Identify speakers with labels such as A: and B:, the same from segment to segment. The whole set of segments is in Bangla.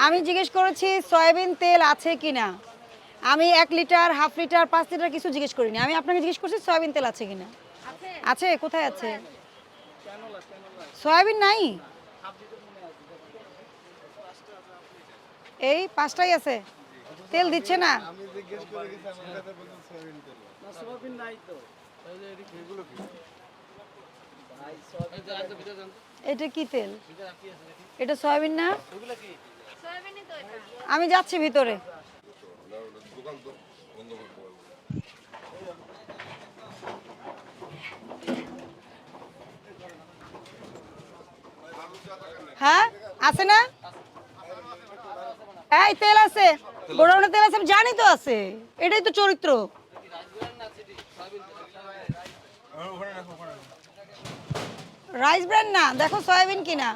A: আমি জিজ্ঞেস করেছি সয়াবিন তেল আছে কিনা। আমি 1 লিটার, হাফ লিটার, 5 লিটার কিছু জিজ্ঞেস করিনি। আমি আপনাকে জিজ্ঞেস করছি সয়াবিন তেল আছে কিনা। আছে? কোথায় আছে? সয়াবিন নাই? এই 5টাই আছে, তেল দিচ্ছে না। এটা কি তেল? এটা সয়াবিন না? আমি যাচ্ছি ভিতরে। হ্যাঁ আছে না? এই তেল আছে, গোডাউনে তেল আছে, আমি জানি তো আছে, এটাই তো চরিত্র। রাইস ব্র্যান্ড না, দেখো সয়াবিন কিনা।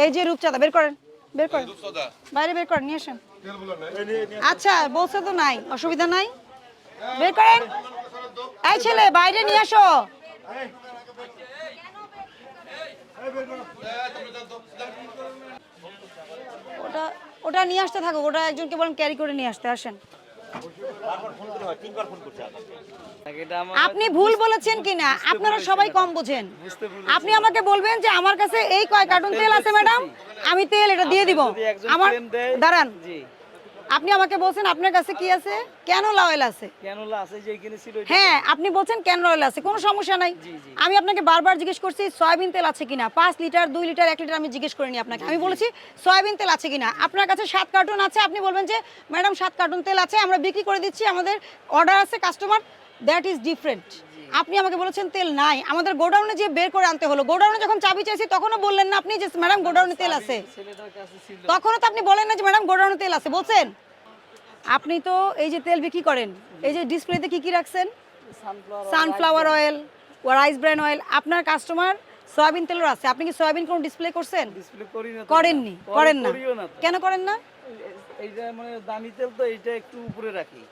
A: এই যে রূপচাঁদা, বের করেন, বের করেন, বাইরে বের করেন, নিয়ে আসেন। আচ্ছা বলছে তো নাই, অসুবিধা নাই, বের করেন। এই ছেলে বাইরে নিয়ে আসো। ওটা ওটা নিয়ে আসতে থাকো, ওটা একজনকে বলেন ক্যারি করে নিয়ে আসতে। আসেন। আপনি ভুল বলেছেন কিনা, আপনারা সবাই কম বোঝেন। আপনি আমাকে বলবেন যে আমার কাছে এই কয় কার্টন তেল আছে ম্যাডাম, আমি তেল এটা দিয়ে দিব। আমার দাঁড়ান, আপনি আমাকে বলছেন আপনার কাছে কি আছে? ক্যানোলা অয়েল আছে।
B: ক্যানোলা আছে যে এখানে ছিল।
A: হ্যাঁ আপনি বলছেন ক্যানোলা অয়েল আছে, কোনো সমস্যা নাই। আমি আপনাকে বারবার জিজ্ঞেস করছি সয়াবিন তেল আছে কিনা। 5 লিটার, 2 লিটার, 1 লিটার আমি জিজ্ঞেস করিনি আপনাকে। আমি বলেছি সয়াবিন তেল আছে কিনা। আপনার কাছে 7 কার্টন আছে, আপনি বলবেন যে ম্যাডাম 7 কার্টন তেল আছে, আমরা বিক্রি করে দিচ্ছি, আমাদের অর্ডার আছে কাস্টমার, দ্যাট ইজ ডিফারেন্ট। আপনি আমাকে বলেছেন তেল নাই, আমাদের গোডাউনে যে বের করে আনতে হলো। গোডাউনে যখন চাবি চাইছি তখনও বললেন না আপনি যে ম্যাডাম গোডাউনে তেল আছে। তখনও তো আপনি বলেন না যে ম্যাডাম গোডাউনে তেল আছে, বলছেন। আপনি তো এই যে তেল বিক্রি করেন, এই যে ডিসপ্লেতে কি কি রাখছেন? Sunflower oil, rice brand oil. আপনার কাস্টমার সয়াবিন তেলও আছে, আপনি কি সয়াবিন কোন ডিসপ্লে করছেন?
B: ডিসপ্লে করি না।
A: করেননি, করেন না। কেন করেন না?
B: এইটা মানে দামি তেল তো, এইটা একটু উপরে রাখি।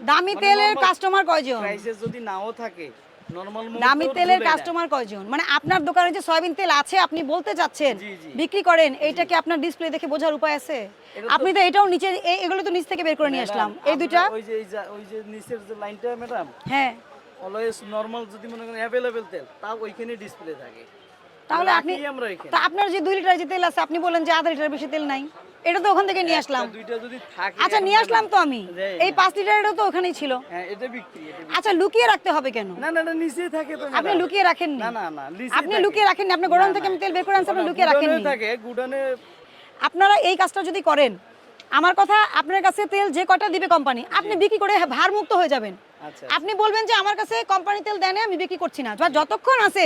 A: দামি তেলের কাস্টমার কয়জন?
B: প্রাইসে যদি নাও থাকে নরমাল
A: দামি তেলের কাস্টমার কয়জন? মানে আপনার দোকানে যে সয়াবিন তেল আছে আপনি বলতে চাচ্ছেন বিক্রি করেন, এইটা কি আপনার ডিসপ্লে দেখে বোঝার উপায় আছে? আপনি তো এটাও নিচে, এগুলো তো নিচ থেকে বের করে নিয়ে আসলাম, এই দুইটা।
B: ওই যে নিচের যে লাইনটা ম্যাডাম,
A: হ্যাঁ
B: অলওয়েজ নরমাল যদি মনে করেন अवेलेबल তেল, তাও ওইখানে ডিসপ্লে থাকে।
A: তাহলে আপনি তা আপনার যে 2 লিটার যে তেল আছে আপনি বলেন যে আধা লিটার বেশি তেল নাই, এটা তো ওখান থেকে নিয়ে আসলাম।
B: দুইটা যদি থাকে,
A: আচ্ছা নিয়ে আসলাম তো আমি, এই 5 লিটারেরও তো ওখানেই ছিল।
B: হ্যাঁ এটা বিক্রি।
A: আচ্ছা লুকিয়ে রাখতে হবে কেন?
B: না না, এটা নিচে থাকে তো।
A: আপনি লুকিয়ে রাখেননি?
B: না না না,
A: আপনি লুকিয়ে রাখেননি, আপনি গোডাউন থেকে আমি তেল বের করে আনছি, আপনি লুকিয়ে রাখেননি।
B: থাকে গুডানে।
A: আপনারা এই কাজটা যদি করেন, আমার কথা, আপনার কাছে তেল যে কটা দিবে কোম্পানি, আপনি বিক্রি করে ভারমুক্ত হয়ে যাবেন। আপনি বলবেন যে আমার কাছে কোম্পানি তেল দেয় না, আমি বিক্রি করছি না। যতক্ষণ আছে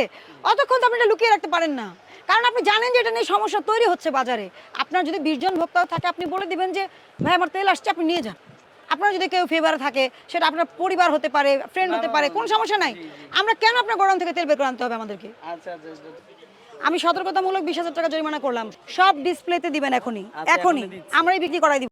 A: অতক্ষণ তো আপনি এটা লুকিয়ে রাখতে পারেন না, কারণ আপনি জানেন যে এটা নিয়ে সমস্যা তৈরি হচ্ছে বাজারে। আপনার যদি 20 জন ভোক্তা থাকে, আপনি বলে দিবেন যে ভাই আমার তেল আসছে, আপনি নিয়ে যান। আপনার যদি কেউ ফেভারে থাকে, সেটা আপনার পরিবার হতে পারে, ফ্রেন্ড হতে পারে, কোনো সমস্যা নাই। আমরা কেন আপনার গোডাউন থেকে তেল বের করে আনতে হবে আমাদেরকে?
B: আচ্ছা
A: আমি সতর্কতামূলক 20,000 টাকা জরিমানা করলাম। সব ডিসপ্লেতে দিবেন এখনই, এখনই আমরাই বিক্রি করাই দিব।